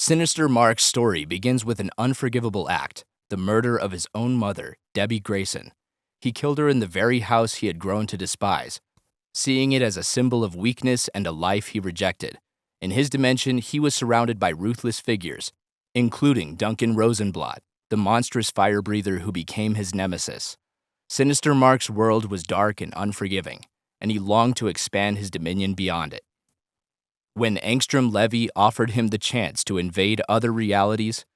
Sinister Mark's story begins with an unforgivable act, the murder of his own mother, Debbie Grayson. He killed her in the very house he had grown to despise, seeing it as a symbol of weakness and a life he rejected. In his dimension, he was surrounded by ruthless figures, including Duncan Rosenblatt, the monstrous fire breather who became his nemesis. Sinister Mark's world was dark and unforgiving, and he longed to expand his dominion beyond it. When Angstrom Levy offered him the chance to invade other realities,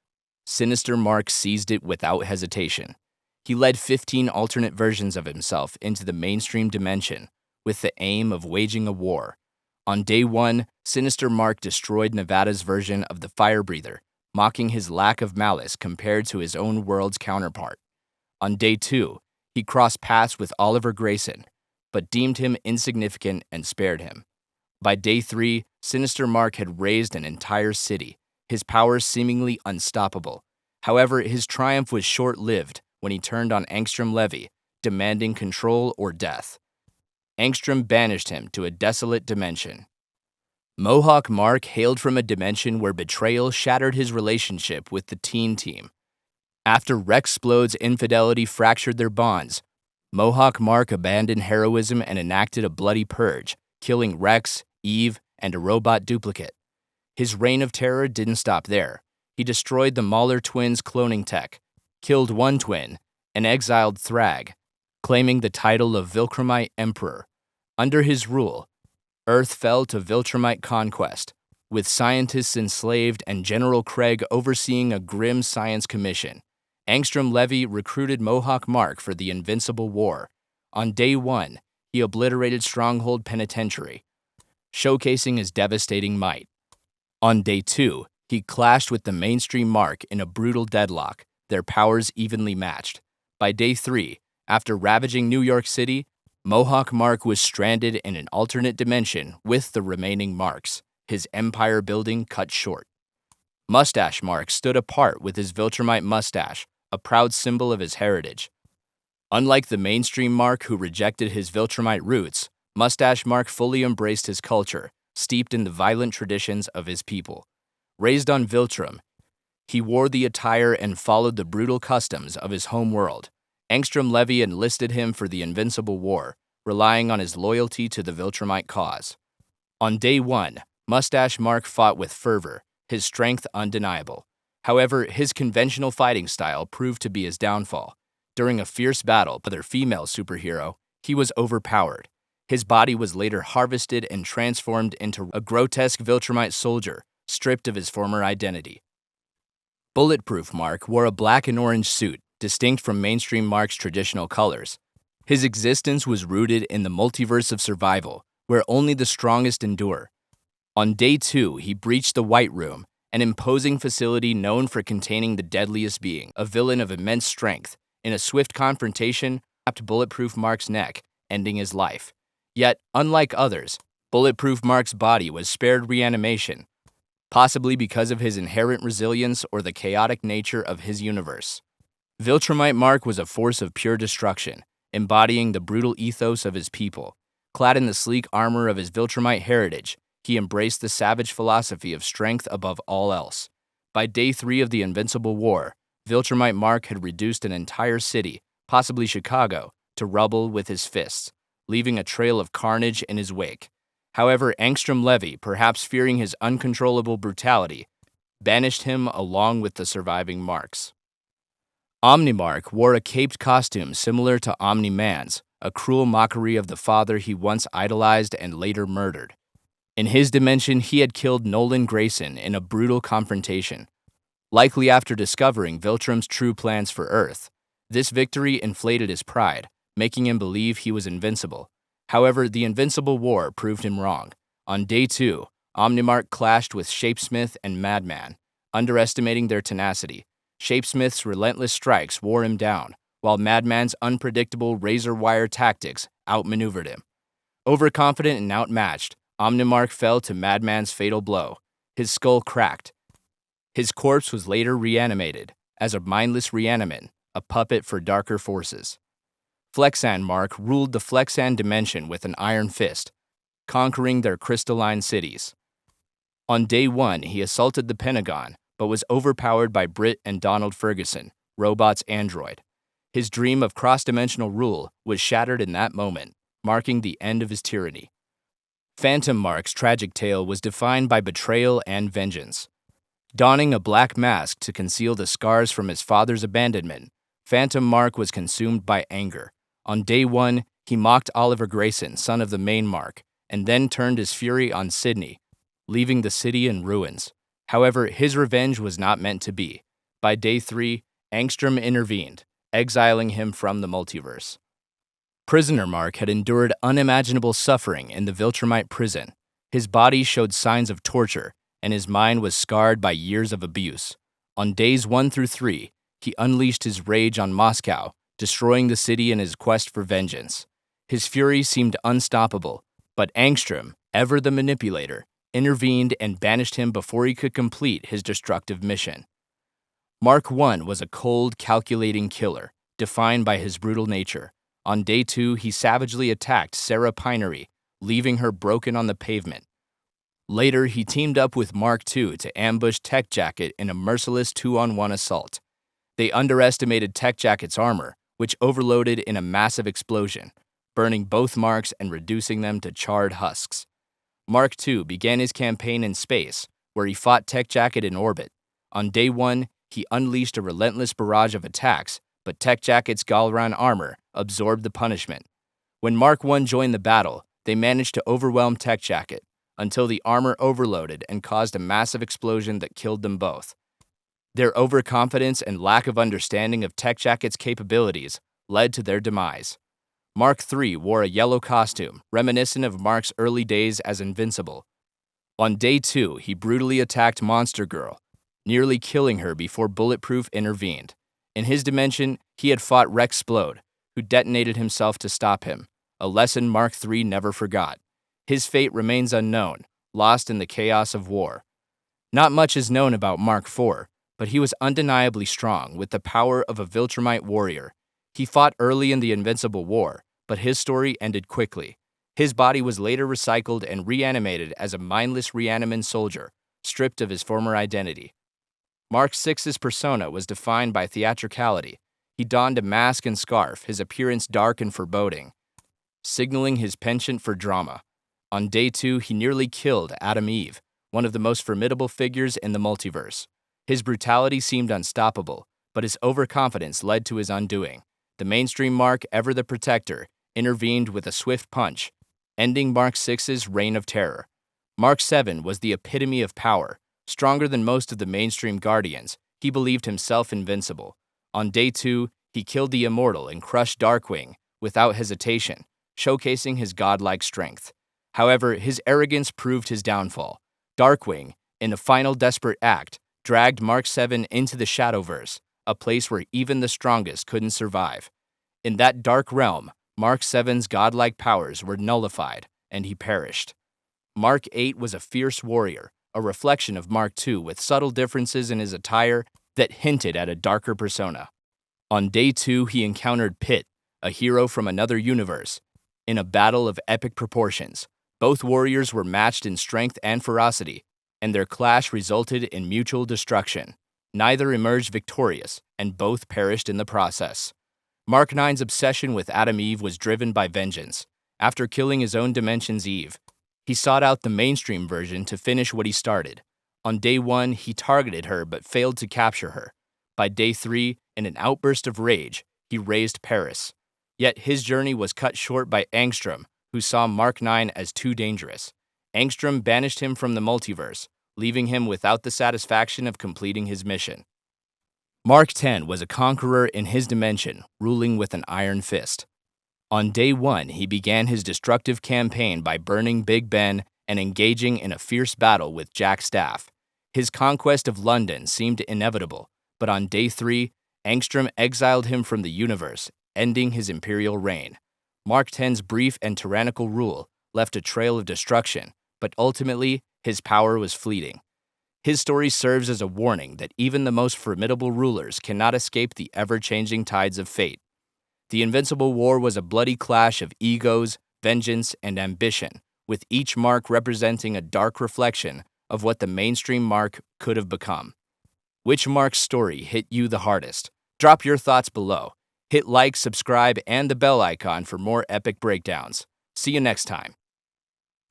Sinister Mark seized it without hesitation. He led 15 alternate versions of himself into the mainstream dimension, with the aim of waging a war. On day 1, Sinister Mark destroyed Nevada's version of the fire breather, mocking his lack of malice compared to his own world's counterpart. On day 2, he crossed paths with Oliver Grayson, but deemed him insignificant and spared him. By day 3, Sinister Mark had razed an entire city, his powers seemingly unstoppable. However, his triumph was short-lived when he turned on Angstrom Levy, demanding control or death. Angstrom banished him to a desolate dimension. Mohawk Mark hailed from a dimension where betrayal shattered his relationship with the teen team. After Rexplod's infidelity fractured their bonds, Mohawk Mark abandoned heroism and enacted a bloody purge, killing Rex, Eve, and a robot duplicate. His reign of terror didn't stop there. He destroyed the Mahler twins' cloning tech, killed one twin, and exiled Thrag, claiming the title of Viltramite Emperor. Under his rule, Earth fell to Viltramite conquest, with scientists enslaved and General Craig overseeing a grim science commission. Angstrom Levy recruited Mohawk Mark for the Invincible War. On day 1, he obliterated Stronghold Penitentiary, showcasing his devastating might. On day 2, he clashed with the mainstream Mark in a brutal deadlock, their powers evenly matched. By day 3, after ravaging New York City, Mohawk Mark was stranded in an alternate dimension with the remaining Marks, his empire building cut short. Mustache Mark stood apart with his Viltramite mustache, a proud symbol of his heritage. Unlike the mainstream Mark who rejected his Viltramite roots, Mustache Mark fully embraced his culture, steeped in the violent traditions of his people. Raised on Viltrum, he wore the attire and followed the brutal customs of his home world. Angstrom Levy enlisted him for the Invincible War, relying on his loyalty to the Viltramite cause. On day 1, Mustache Mark fought with fervor, his strength undeniable. However, his conventional fighting style proved to be his downfall. During a fierce battle with their female superhero, he was overpowered. His body was later harvested and transformed into a grotesque Viltramite soldier, stripped of his former identity. Bulletproof Mark wore a black and orange suit, distinct from mainstream Mark's traditional colors. His existence was rooted in the multiverse of survival, where only the strongest endure. On day 2, he breached the White Room, an imposing facility known for containing the deadliest being, a villain of immense strength. In a swift confrontation, snapped Bulletproof Mark's neck, ending his life. Yet, unlike others, Bulletproof Mark's body was spared reanimation, possibly because of his inherent resilience or the chaotic nature of his universe. Viltramite Mark was a force of pure destruction, embodying the brutal ethos of his people. Clad in the sleek armor of his Viltramite heritage, he embraced the savage philosophy of strength above all else. By day 3 of the Invincible War, Viltramite Mark had reduced an entire city, possibly Chicago, to rubble with his fists, leaving a trail of carnage in his wake. However, Angstrom Levy, perhaps fearing his uncontrollable brutality, banished him along with the surviving Marks. Omnimark wore a caped costume similar to Omni-Man's, a cruel mockery of the father he once idolized and later murdered. In his dimension, he had killed Nolan Grayson in a brutal confrontation, likely after discovering Viltrum's true plans for Earth. This victory inflated his pride, making him believe he was invincible. However, the Invincible War proved him wrong. On day 2, Omnimark clashed with Shapesmith and Madman, underestimating their tenacity. Shapesmith's relentless strikes wore him down, while Madman's unpredictable razor-wire tactics outmaneuvered him. Overconfident and outmatched, Omnimark fell to Madman's fatal blow. His skull cracked. His corpse was later reanimated as a mindless reanimant, a puppet for darker forces. Flexan Mark ruled the Flexan dimension with an iron fist, conquering their crystalline cities. On day 1, he assaulted the Pentagon, but was overpowered by Britt and Donald Ferguson, Robot's android. His dream of cross-dimensional rule was shattered in that moment, marking the end of his tyranny. Phantom Mark's tragic tale was defined by betrayal and vengeance. Donning a black mask to conceal the scars from his father's abandonment, Phantom Mark was consumed by anger. On day one, he mocked Oliver Grayson, son of the main Mark, and then turned his fury on Sydney, leaving the city in ruins. However, his revenge was not meant to be. By day 3, Angstrom intervened, exiling him from the multiverse. Prisoner Mark had endured unimaginable suffering in the Viltramite prison. His body showed signs of torture, and his mind was scarred by years of abuse. On days 1 through 3, he unleashed his rage on Moscow, destroying the city in his quest for vengeance. His fury seemed unstoppable, but Angstrom, ever the manipulator, intervened and banished him before he could complete his destructive mission. Mark I was a cold, calculating killer, defined by his brutal nature. On day 2, he savagely attacked Sarah Pinery, leaving her broken on the pavement. Later, he teamed up with Mark II to ambush Tech Jacket in a merciless 2-on-1 assault. They underestimated Tech Jacket's armor, which overloaded in a massive explosion, burning both Marks and reducing them to charred husks. Mark II began his campaign in space, where he fought Tech Jacket in orbit. On day 1, he unleashed a relentless barrage of attacks, but Tech Jacket's Galran armor absorbed the punishment. When Mark I joined the battle, they managed to overwhelm Tech Jacket, until the armor overloaded and caused a massive explosion that killed them both. Their overconfidence and lack of understanding of Tech Jacket's capabilities led to their demise. Mark III wore a yellow costume, reminiscent of Mark's early days as Invincible. On day 2, he brutally attacked Monster Girl, nearly killing her before Bulletproof intervened. In his dimension, he had fought Rexplode, who detonated himself to stop him, a lesson Mark III never forgot. His fate remains unknown, lost in the chaos of war. Not much is known about Mark IV, but he was undeniably strong with the power of a Viltramite warrior. He fought early in the Invincible War, but his story ended quickly. His body was later recycled and reanimated as a mindless reaniman soldier, stripped of his former identity. Mark VI's persona was defined by theatricality. He donned a mask and scarf, his appearance dark and foreboding, signaling his penchant for drama. On day 2, he nearly killed Adam Eve, one of the most formidable figures in the multiverse. His brutality seemed unstoppable, but his overconfidence led to his undoing. The mainstream Mark, ever the protector, intervened with a swift punch, ending Mark VI's reign of terror. Mark VII was the epitome of power. Stronger than most of the mainstream Guardians, he believed himself invincible. On day 2, he killed the Immortal and crushed Darkwing without hesitation, showcasing his godlike strength. However, his arrogance proved his downfall. Darkwing, in a final desperate act, dragged Mark VII into the Shadowverse, a place where even the strongest couldn't survive. In that dark realm, Mark VII's godlike powers were nullified, and he perished. Mark VIII was a fierce warrior, a reflection of Mark II with subtle differences in his attire that hinted at a darker persona. On day 2, he encountered Pitt, a hero from another universe, in a battle of epic proportions. Both warriors were matched in strength and ferocity, and their clash resulted in mutual destruction. Neither emerged victorious, and both perished in the process. Mark IX's obsession with Adam Eve was driven by vengeance. After killing his own dimension's Eve, he sought out the mainstream version to finish what he started. On day 1, he targeted her but failed to capture her. By day 3, in an outburst of rage, he razed Paris. Yet his journey was cut short by Angstrom, who saw Mark IX as too dangerous. Angstrom banished him from the multiverse, leaving him without the satisfaction of completing his mission. Mark X was a conqueror in his dimension, ruling with an iron fist. On day 1, he began his destructive campaign by burning Big Ben and engaging in a fierce battle with Jack Staff. His conquest of London seemed inevitable, but on day 3, Angstrom exiled him from the universe, ending his imperial reign. Mark X's brief and tyrannical rule left a trail of destruction, but ultimately, his power was fleeting. His story serves as a warning that even the most formidable rulers cannot escape the ever-changing tides of fate. The Invincible War was a bloody clash of egos, vengeance, and ambition, with each Mark representing a dark reflection of what the mainstream Mark could have become. Which Mark's story hit you the hardest? Drop your thoughts below. Hit like, subscribe, and the bell icon for more epic breakdowns. See you next time.